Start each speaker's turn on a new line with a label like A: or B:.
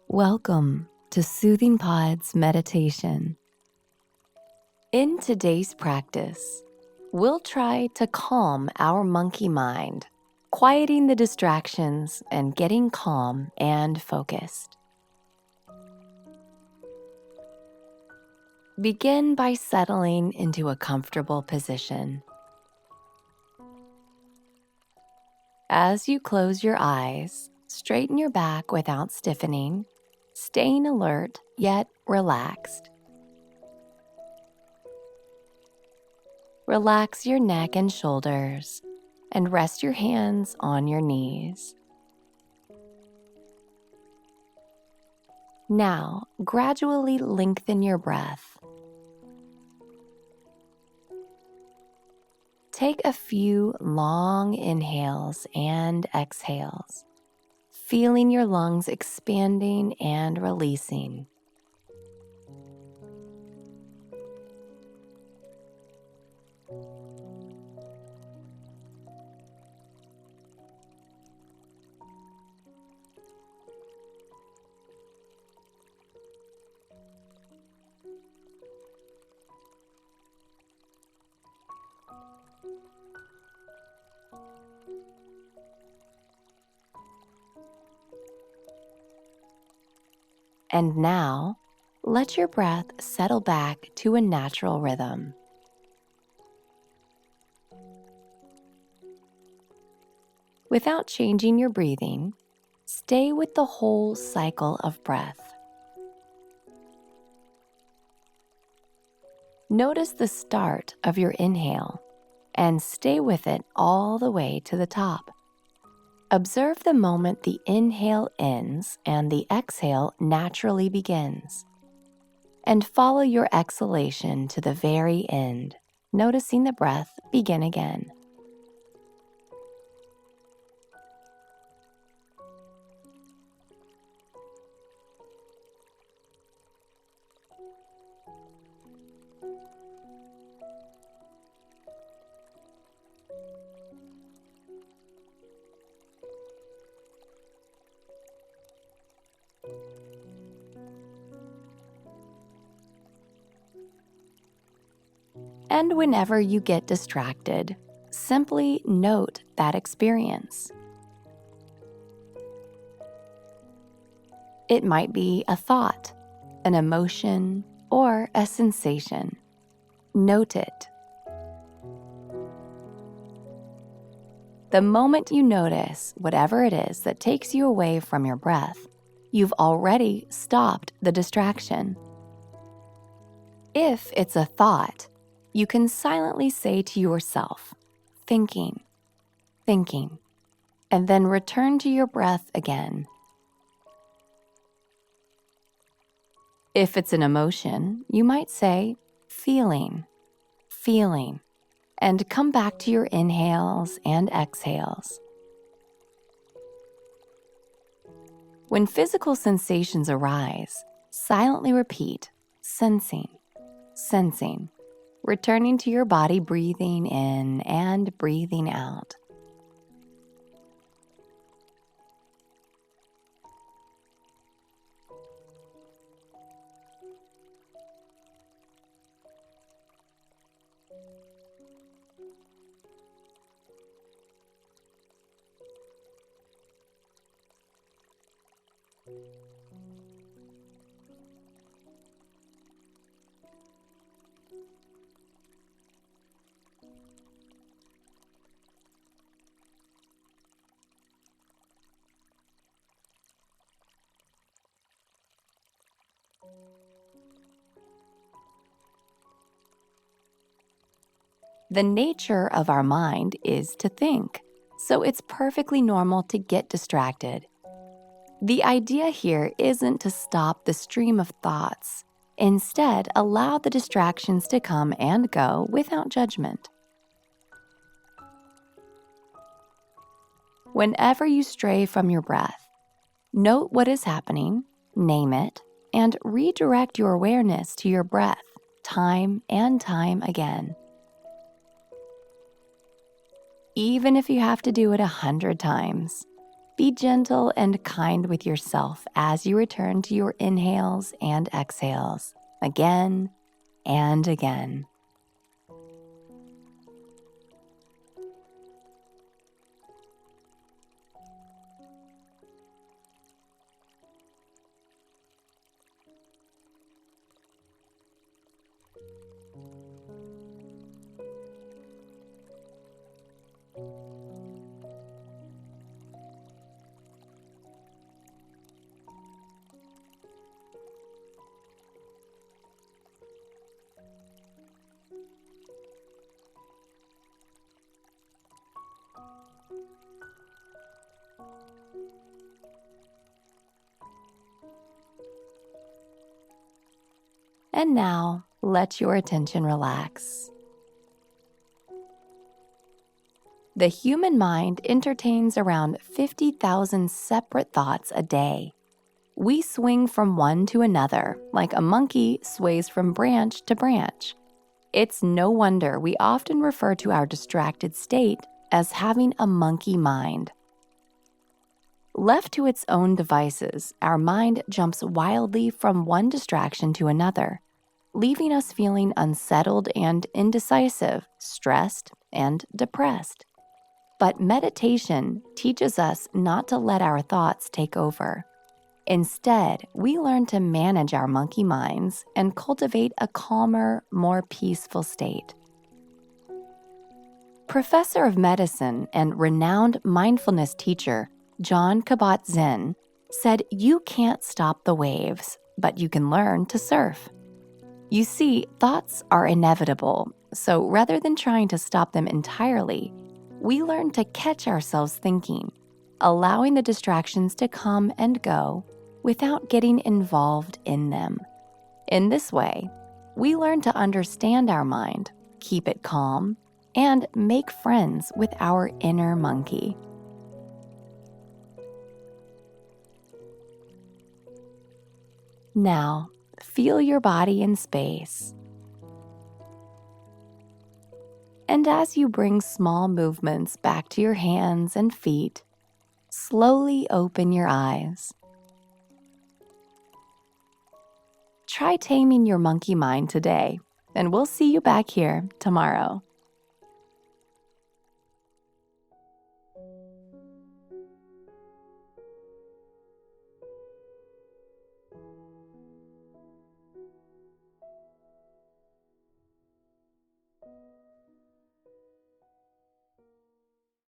A: Welcome to Soothing Pod's meditation. In today's practice, we'll try to calm our monkey mind, quieting the distractions and getting calm and focused. Begin by settling into a comfortable position. As you close your eyes, straighten your back without stiffening, staying alert yet relaxed. Relax your neck and shoulders and rest your hands on your knees. Now, gradually lengthen your breath. Take a few long inhales and exhales, feeling your lungs expanding and releasing. And now, let your breath settle back to a natural rhythm. Without changing your breathing, stay with the whole cycle of breath. Notice the start of your inhale and stay with it all the way to the top. Observe the moment the inhale ends and the exhale naturally begins. And follow your exhalation to the very end, noticing the breath begin again. And whenever you get distracted, simply note that experience. It might be a thought, an emotion, or a sensation. Note it. The moment you notice whatever it is that takes you away from your breath, you've already stopped the distraction. If it's a thought, you can silently say to yourself, thinking, thinking, and then return to your breath again. If it's an emotion, you might say, feeling, feeling, and come back to your inhales and exhales. When physical sensations arise, silently repeat, sensing, sensing, returning to your body, breathing in and breathing out. The nature of our mind is to think, so it's perfectly normal to get distracted. The idea here isn't to stop the stream of thoughts. Instead, allow the distractions to come and go without judgment. Whenever you stray from your breath, note what is happening, name it, and redirect your awareness to your breath time and time again. Even if you have to do it 100 times, Be gentle and kind with yourself as you return to your inhales and exhales, again and again. And now, let your attention relax. The human mind entertains around 50,000 separate thoughts a day. We swing from one to another, like a monkey sways from branch to branch. It's no wonder we often refer to our distracted state as having a monkey mind. Left to its own devices, our mind jumps wildly from one distraction to another, leaving us feeling unsettled and indecisive, stressed and depressed. But meditation teaches us not to let our thoughts take over. Instead, we learn to manage our monkey minds and cultivate a calmer, more peaceful state. Professor of medicine and renowned mindfulness teacher John Kabat-Zinn said, "You can't stop the waves, but you can learn to surf." You see, thoughts are inevitable, so rather than trying to stop them entirely, we learn to catch ourselves thinking, allowing the distractions to come and go without getting involved in them. In this way, we learn to understand our mind, keep it calm, and make friends with our inner monkey. Now, feel your body in space. And as you bring small movements back to your hands and feet, slowly open your eyes. Try taming your monkey mind today, and we'll see you back here tomorrow.